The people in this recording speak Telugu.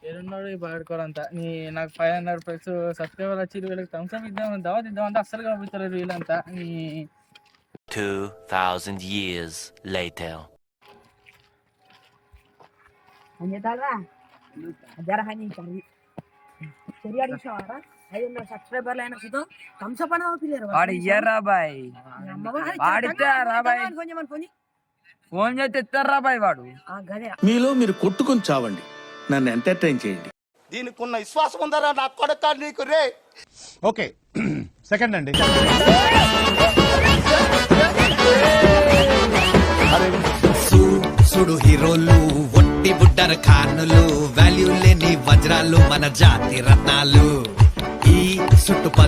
ఏడున్నాడు ఈ బాడుకోరంతా నీ నాకు 500 సబ్స్క్రైబర్ వచ్చి వీళ్ళకి థమ్స్అప్ ఇద్దాం దావత్ ఇద్దామంటే అస్సలు కనిపిస్తలేదు వీళ్ళంతా నీ 2000 years later. ఫోన్ చేస్తే ఇస్తారా బాయ్ వాడు. మీలో మీరు కొట్టుకొని చావండి, నన్ను ఎంటర్టైన్ చేయండి. దీనికి ఉన్న విశ్వాసం ఉందరా నా కొడక నీకు రే. ఓకే సెకండ్ అండి. సుడు హీరోలు ఒట్టి బుడ్డర్ ఖానులు, వాల్యూ లేని వజ్రాలు మన జాతి రత్నాలు. ఈ చుట్టుపక్కల